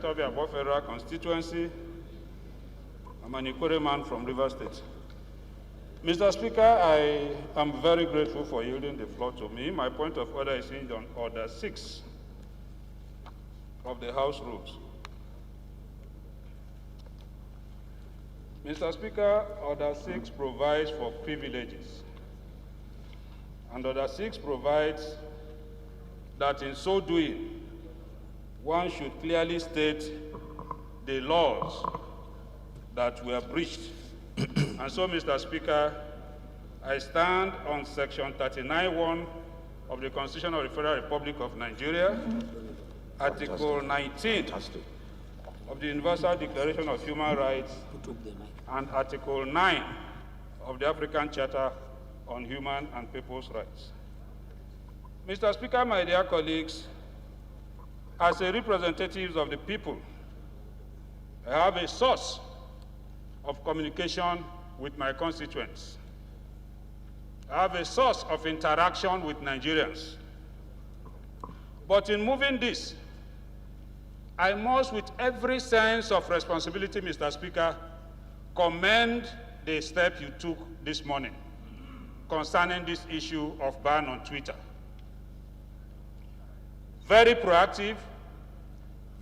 Sector Above Federal Constituency. I'm an Ikwere man from Rivers State. Mr. Speaker, I am very grateful for yielding the floor to me. My point of order is in on Order 6 of the House Rules. Mr. Speaker, Order 6 provides for privileges. And Order 6 provides that in so doing, one should clearly state the laws that were breached. And so, Mr. Speaker, I stand on Section 39(1) of the Constitution of the Federal Republic of Nigeria, Article 19 of the Universal Declaration of Human Rights, and Article 9 of the African Charter on Human and People's Rights. Mr. Speaker, my dear colleagues, as a representative of the people, I have a source of communication with my constituents. I have a source of interaction with Nigerians. But in moving this, I must, with every sense of responsibility, Mr. Speaker, commend the step you took this morning concerning this issue of ban on Twitter. Very proactive,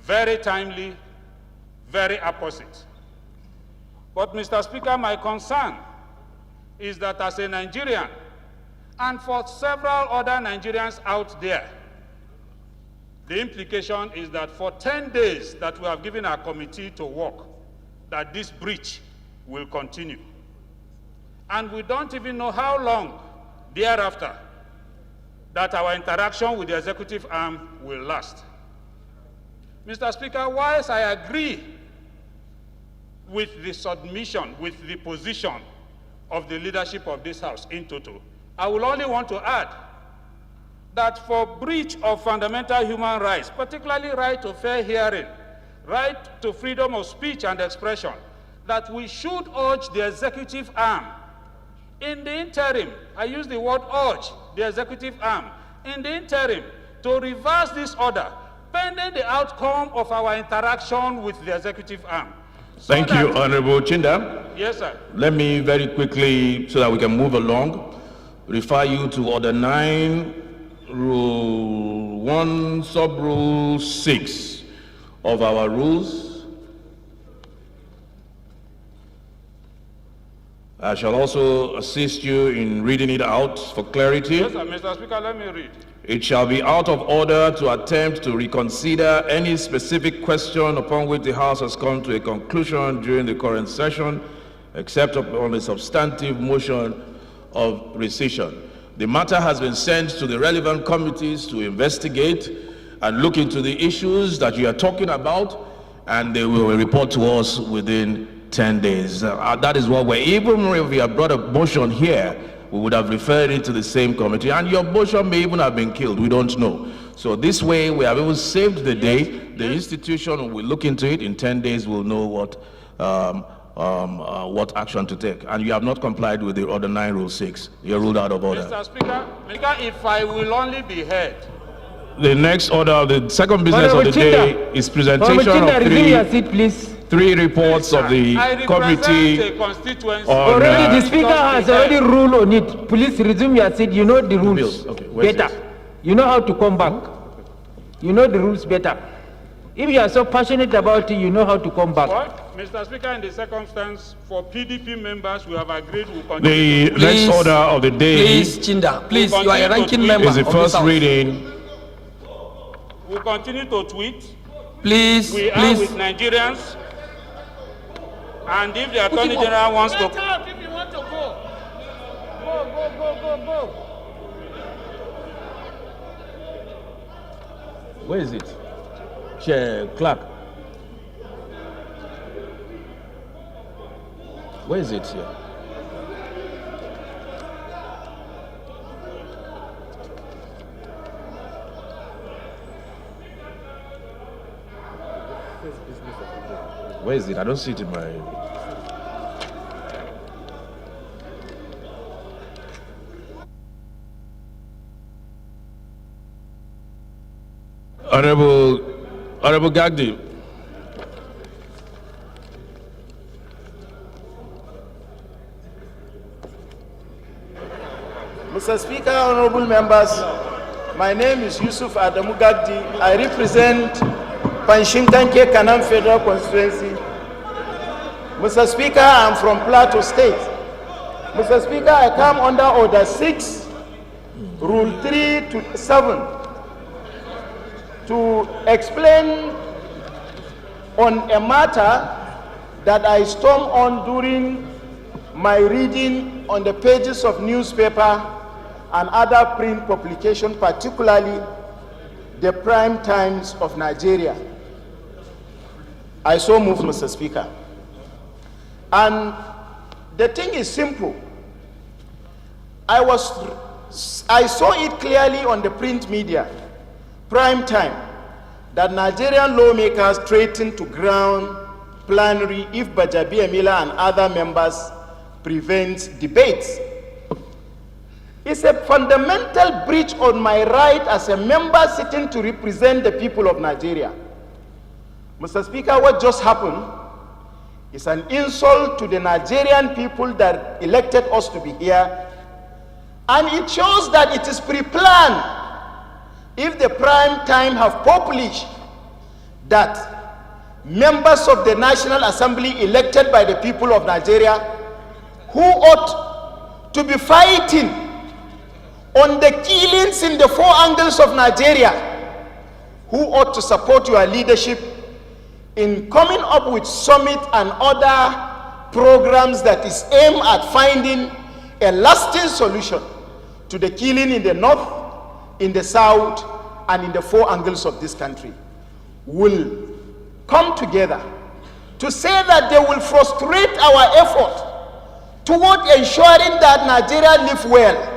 very timely, very apposite. But, Mr. Speaker, my concern is that as a Nigerian, and for several other Nigerians out there, the implication is that for 10 days that we have given our committee to work, that this breach will continue. And we don't even know how long thereafter that our interaction with the executive arm will last. Mr. Speaker, whilst I agree with the submission, with the position of the leadership of this House in total, I will only want to add that for breach of fundamental human rights, particularly right to fair hearing, right to freedom of speech and expression, that we should urge the executive arm in the interim, I use the word urge, the executive arm, in the interim, to reverse this order, pending the outcome of our interaction with the executive arm. Thank you, Honorable Chinda. Yes, sir. Let me very quickly, so that we can move along, refer you to Order 9, Rule 1, Sub-Rule 6 of our rules. I shall also assist you in reading it out for clarity. Yes, sir. Mr. Speaker, let me read. It shall be out of order to attempt to reconsider any specific question upon which the House has come to a conclusion during the current session, except upon a substantive motion of rescission. The matter has been sent to the relevant committees to investigate and look into the issues that you are talking about, and they will report to us within 10 days. That is what even if we have brought a motion here, we would have referred it to the same committee, and your motion may even have been killed. We don't know. So this way, we have even saved the day. The institution will look into it. In 10 days, we'll know what action to take. And you have not complied with the Order 9, Rule 6. You're ruled out of order. Mr. Speaker, if I will only be heard. The next order, the second business of the day is presentation of three reports of the committee. Already the speaker has already ruled on it. Please resume your seat. You know the rules better. You know how to come back. You know the rules better. If you are so passionate about it, you know how to come back. What? Mr. Speaker, in the circumstance, for PDP members, we have agreed we'll continue. The next order of the day, please, Chinda, please, you are a ranking member. Is the first reading. We'll continue to tweet. Please, we are with Nigerians. And if the Attorney General wants to... Get out if you want to go. Go. Where is it? Chair Clerk. Where is it here? Where is it? I don't see it in my... Honorable Gagdi, Mr. Speaker, honorable members, my name is Yusuf Adamu Gagdi. I represent Panshinkanke Kanam Federal Constituency. Mr. Speaker, I am from Plateau State. Mr. Speaker, I come under Order 6, Rule 3 to 7 to explain on a matter that I stormed on during my reading on the pages of newspaper and other print publication, particularly the Prime Times of Nigeria. I so move, Mr. Speaker. And the thing is simple. I saw it clearly on the print media, Prime Time, that Nigerian lawmakers threatened to ground plenary if Bajabi Emila and other members prevent debates. It's a fundamental breach on my right as a member sitting to represent the people of Nigeria. Mr. Speaker, what just happened is an insult to the Nigerian people that elected us to be here, and it shows that it is pre-planned. If the Prime Time have published that members of the National Assembly elected by the people of Nigeria who ought to be fighting on the killings in the four angles of Nigeria, who ought to support your leadership in coming up with summit and other programs that is aimed at finding a lasting solution to the killing in the north, in the south, and in the four angles of this country, will come together to say that they will frustrate our effort toward ensuring that Nigeria live well,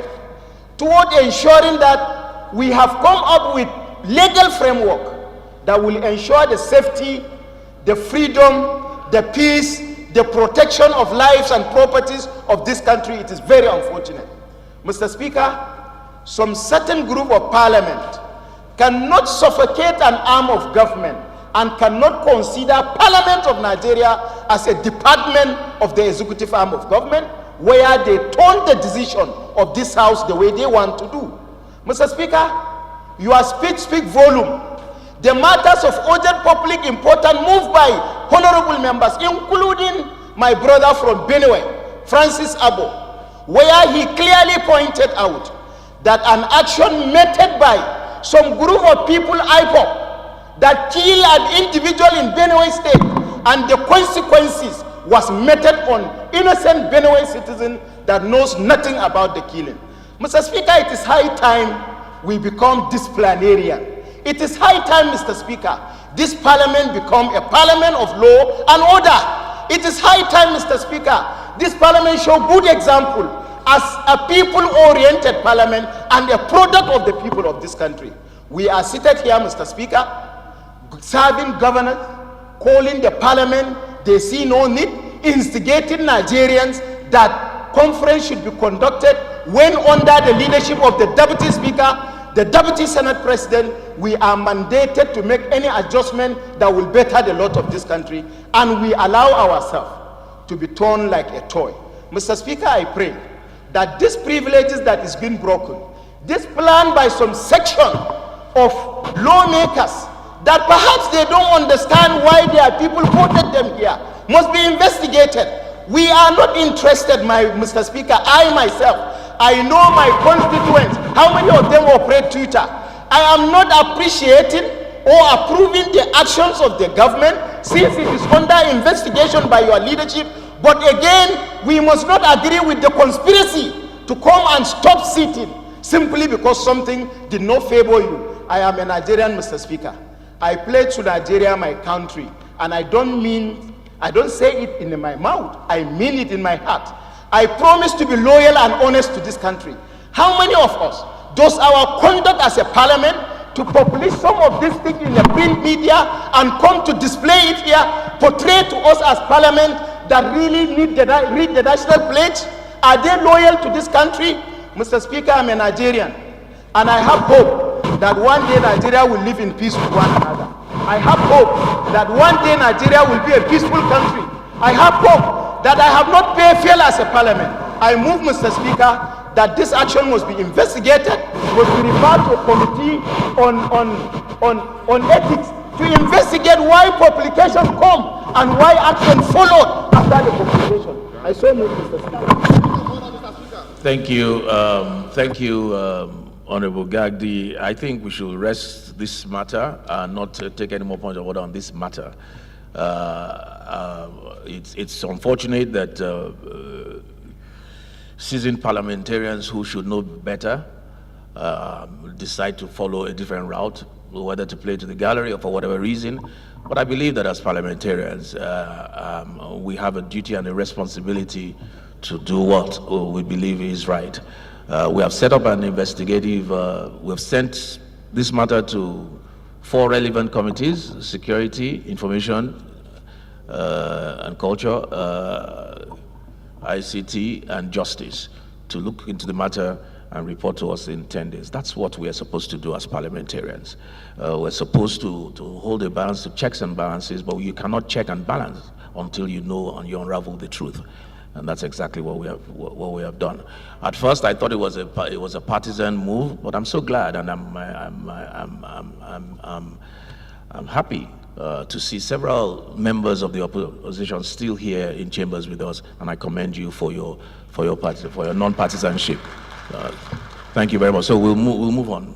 toward ensuring that we have come up with legal framework that will ensure the safety, the freedom, the peace, the protection of lives and properties of this country. It is very unfortunate. Mr. Speaker, some certain group of parliament cannot suffocate an arm of government and cannot consider Parliament of Nigeria as a department of the executive arm of government, where they turn the decision of this house the way they want to do. Mr. Speaker, your speech speak volume. The matters of urgent public importance moved by honorable members, including my brother from Benue, Francis Abo, where he clearly pointed out that an action meted by some group of people, IPOP, that kill an individual in Benue State, and the consequences was meted on innocent Benue citizen that knows nothing about the killing. Mr. Speaker, it is high time we become disciplinarian. It is high time, Mr. Speaker, this parliament become a parliament of law and order. It is high time, Mr. Speaker, this parliament show good example as a people-oriented parliament and a product of the people of this country. We are seated here, Mr. Speaker, serving governors, calling the parliament, they see no need, instigating Nigerians that conference should be conducted when under the leadership of the Deputy Speaker, the Deputy Senate President. We are mandated to make any adjustment that will better the lot of this country, and we allow ourselves to be torn like a toy. Mr. Speaker, I pray that these privileges that is being broken, this plan by some section of lawmakers that perhaps they don't understand why their people voted them here, must be investigated. We are not interested, Mr. Speaker. I myself, I know my constituents, how many of them operate Twitter. I am not appreciating or approving the actions of the government since it is under investigation by your leadership. But again, we must not agree with the conspiracy to come and stop sitting simply because something did not favor you. I am a Nigerian, Mr. Speaker. I pledge to Nigeria, my country, and I don't say it in my mouth, I mean it in my heart. I promise to be loyal and honest to this country. How many of us does our conduct as a parliament to publish some of these things in the print media and come to display it here, portray to us as parliament that really read the national pledge? Are they loyal to this country? Mr. Speaker, I'm a Nigerian, and I have hope that one day Nigeria will live in peace with one another. I have hope that one day Nigeria will be a peaceful country. I have hope that I have not paid fail as a parliament. I move, Mr. Speaker, that this action must be investigated, must be referred to a committee on ethics to investigate why publication come and why action followed after the publication. I so move, Mr. Speaker. Thank you, Honorable Gagdi. I think we should rest this matter and not take any more points of order on this matter. It's unfortunate that seasoned parliamentarians who should know better decide to follow a different route, whether to play to the gallery or for whatever reason. But I believe that as parliamentarians, we have a duty and a responsibility to do what we believe is right. We have set up an investigative, we've sent this matter to 4 relevant committees: security, information, and culture, ICT, and justice, to look into the matter and report to us in 10 days. That's what we are supposed to do as parliamentarians. We're supposed to hold a balance, to checks and balances, but you cannot check and balance until you know and you unravel the truth. And that's exactly what we have done. At first, I thought it was a partisan move, but I'm so glad, and I'm happy to see several members of the opposition still here in chambers with us, and I commend you for your non-partisanship. Thank you very much. So we'll move on.